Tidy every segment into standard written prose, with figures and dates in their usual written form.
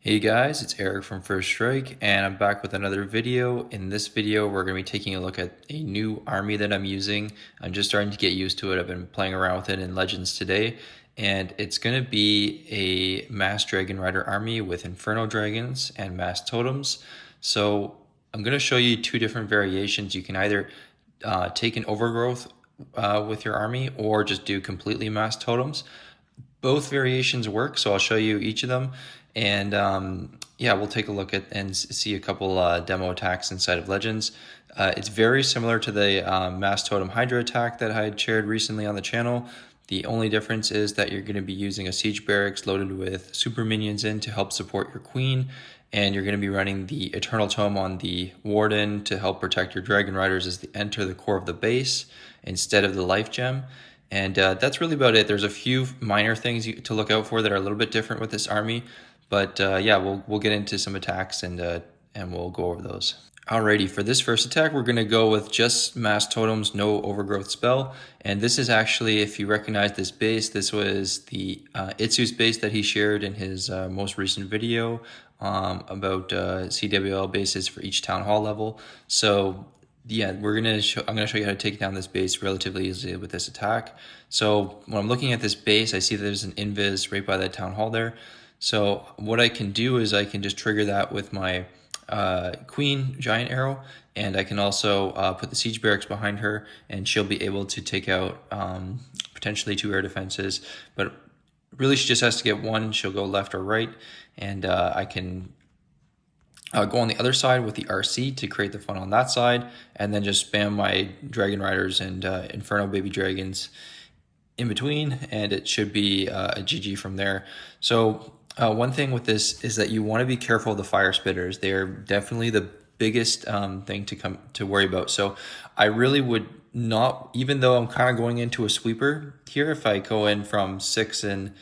Hey guys, it's Eric from First Strike, and I'm back with another video. In this video, we're going to be taking a look at a new army that I'm using. I'm just starting to get used to it. I've been playing around with it in Legends today, and it's going to be a Mass Dragon Rider army with Inferno Dragons and Mass Totems. So I'm going to show you two different variations. You can either take an Overgrowth with your army or just do completely Mass Totems. Both variations work, so I'll show you each of them, and yeah, we'll take a look at and see a couple demo attacks inside of Legends. It's very similar to the Mass Totem Hydra attack that I had shared recently on the channel. The only difference is that you're going to be using a Siege Barracks loaded with super minions in to help support your queen, and you're going to be running the Eternal Tome on the Warden to help protect your Dragon Riders as they enter the core of the base instead of the Life Gem. And that's really about it. There's a few minor things to look out for that are a little bit different with this army, but yeah, we'll get into some attacks and we'll go over those. Alrighty, for this first attack, we're going to go with just Mass Totems, no Overgrowth spell. And this is actually, if you recognize this base, this was the Itsu's base that he shared in his most recent video about CWL bases for each Town Hall level. So yeah, I'm gonna show you how to take down this base relatively easily with this attack. So when I'm looking at this base, I see there's an invis right by that Town Hall there. So what I can do is I can just trigger that with my Queen Giant Arrow, and I can also put the Siege Barracks behind her, and she'll be able to take out potentially 2 air defenses. But really, she just has to get one. She'll go left or right, and I can go on the other side with the RC to create the fun on that side, and then just spam my Dragon Riders and Inferno Baby Dragons in between, and it should be a GG from there. So one thing with this is that you want to be careful of the fire spitters. They're definitely the biggest thing to worry about. So I really would not, even though I'm kind of going into a sweeper here, if I go in from 6 and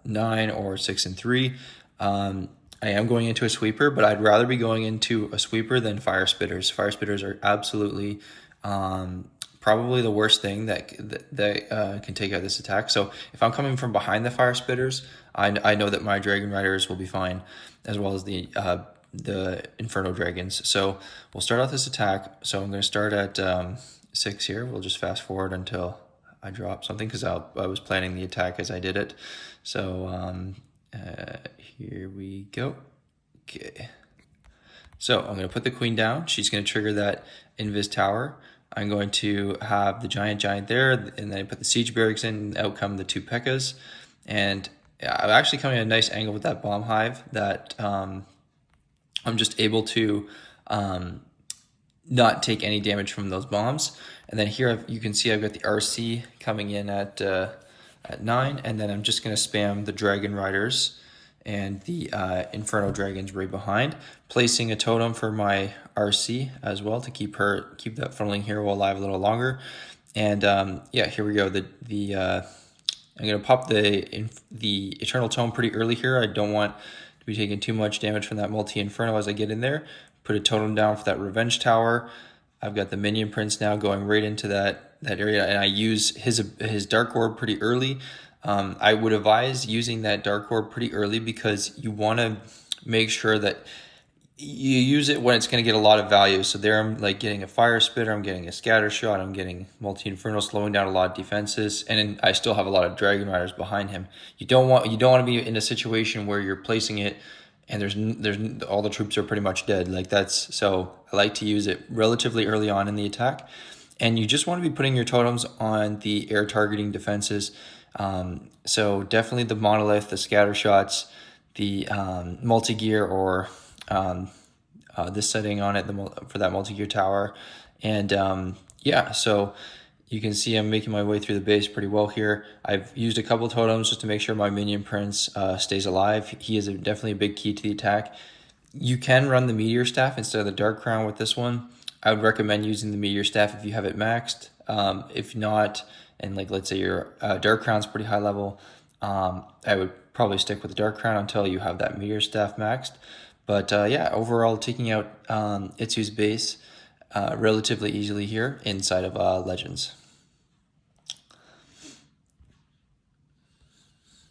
9 or 6 and 3, I am going into a sweeper, but I'd rather be going into a sweeper than fire spitters. Fire spitters are absolutely probably the worst thing that can take out this attack. So if I'm coming from behind the fire spitters, I know that my Dragon Riders will be fine, as well as the Inferno Dragons. So we'll start out this attack. So I'm going to start at 6 here. We'll just fast forward until I drop something, because I was planning the attack as I did it. So here we go. Okay. So I'm going to put the queen down. She's going to trigger that Invis Tower. I'm going to have the giant there, and then I put the Siege Barracks in, out come the 2 P.E.K.K.A.s. And I'm actually coming at a nice angle with that Bomb Hive that I'm just able to not take any damage from those bombs. And then here you can see I've got the RC coming in at 9, and then I'm just going to spam the Dragon Riders and the Inferno Dragons right behind, placing a totem for my RC as well to keep that funneling hero alive a little longer. And yeah, here we go. I'm gonna pop the Eternal Tome pretty early here. I don't want to be taking too much damage from that multi-Inferno as I get in there. Put a totem down for that Revenge Tower. I've got the Minion Prince now going right into that area, and I use his Dark Orb pretty early. I would advise using that Dark Orb pretty early, because you want to make sure that you use it when it's going to get a lot of value. So there I'm like getting a Fire Spitter, I'm getting a Scatter Shot, I'm getting Multi-Inferno, slowing down a lot of defenses, and then I still have a lot of Dragon Riders behind him. You don't want to be in a situation where you're placing it and there's all the troops are pretty much dead. Like so I like to use it relatively early on in the attack. And you just want to be putting your totems on the air targeting defenses. So definitely the Monolith, the Scatter Shots, the multi-gear, or this setting on it for that multi-gear tower. And yeah, so you can see I'm making my way through the base pretty well here. I've used a couple totems just to make sure my Minion Prince stays alive. He is definitely a big key to the attack. You can run the Meteor Staff instead of the Dark Crown with this one. I would recommend using the Meteor Staff if you have it maxed. If not, and like let's say your Dark Crown's pretty high level, I would probably stick with the Dark Crown until you have that Meteor Staff maxed. But yeah, overall taking out Itsu's base relatively easily here inside of Legends.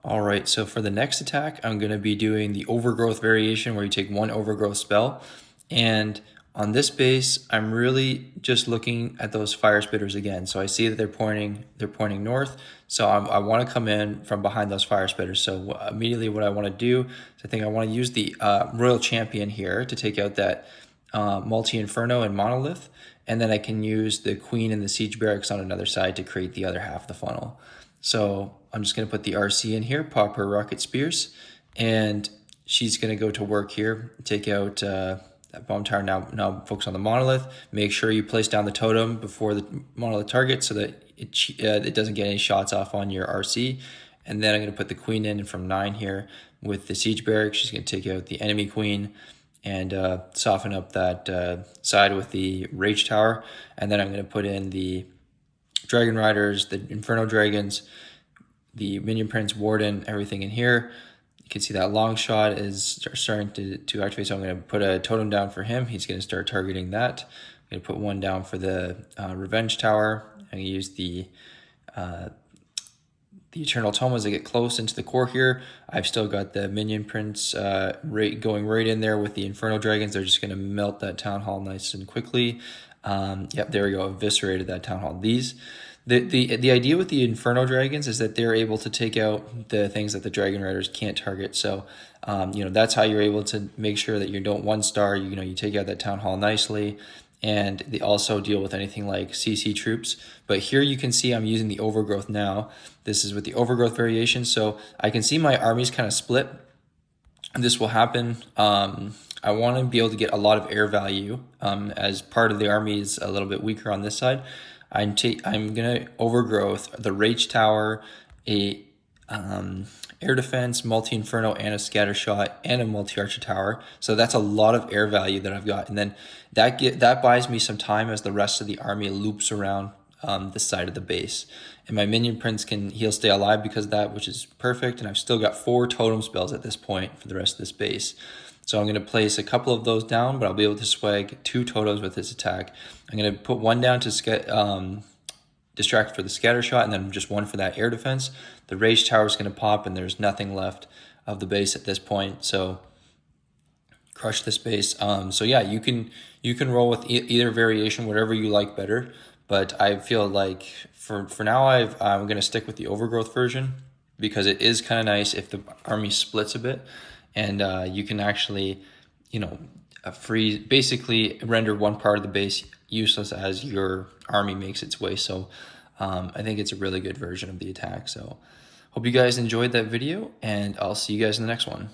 All right, so for the next attack, I'm going to be doing the overgrowth variation where you take one overgrowth spell. And on this base, I'm really just looking at those fire spitters again. So I see that they're pointing north. So I want to come in from behind those fire spitters. So immediately what I want to do is I think I want to use the Royal Champion here to take out that multi-inferno and monolith. And then I can use the queen and the siege barracks on another side to create the other half of the funnel. So I'm just going to put the RC in here, pop her rocket spears, and she's going to go to work here, take out that bomb tower. Now focus on the monolith. Make sure you place down the totem before the monolith target so that it doesn't get any shots off on your RC. And then I'm going to put the queen in from 9 here with the siege barrack. She's going to take out the enemy queen and soften up that side with the rage tower. And then I'm going to put in the dragon riders, the inferno dragons, the minion prince, warden, everything in here. You can see that long shot is starting to activate, so I'm going to put a totem down for him. He's going to start targeting that. I'm going to put one down for the revenge tower. I'm going to use the eternal tome as I get close into the core here. I've still got the minion prince going right in there with the inferno dragons. They're just going to melt that town hall nice and quickly. Yep, there we go. Eviscerated that town hall. The idea with the inferno dragons is that they're able to take out the things that the dragon riders can't target. So, that's how you're able to make sure that you don't 1-star. You take out that town hall nicely, and they also deal with anything like CC troops. But here you can see I'm using the overgrowth now. This is with the overgrowth variation, so I can see my armies kind of split. This will happen. I want to be able to get a lot of air value as part of the army is a little bit weaker on this side. I'm going to overgrowth the rage tower, a air defense, multi-inferno, and a scatter shot, and a multi-archer tower. So that's a lot of air value that I've got. And then that buys me some time as the rest of the army loops around the side of the base. And my minion prince he'll stay alive because of that, which is perfect. And I've still got 4 totem spells at this point for the rest of this base. So I'm going to place a couple of those down, but I'll be able to swag 2 totems with this attack. I'm going to put one down to distract for the scatter shot, and then just one for that air defense. The rage tower is going to pop, and there's nothing left of the base at this point. So crush this base. So yeah, you can roll with either variation, whatever you like better. But I feel like for now, I'm going to stick with the overgrowth version because it is kind of nice if the army splits a bit, and you can actually, basically render one part of the base useless as your army makes its way. So I think it's a really good version of the attack. So hope you guys enjoyed that video, and I'll see you guys in the next one.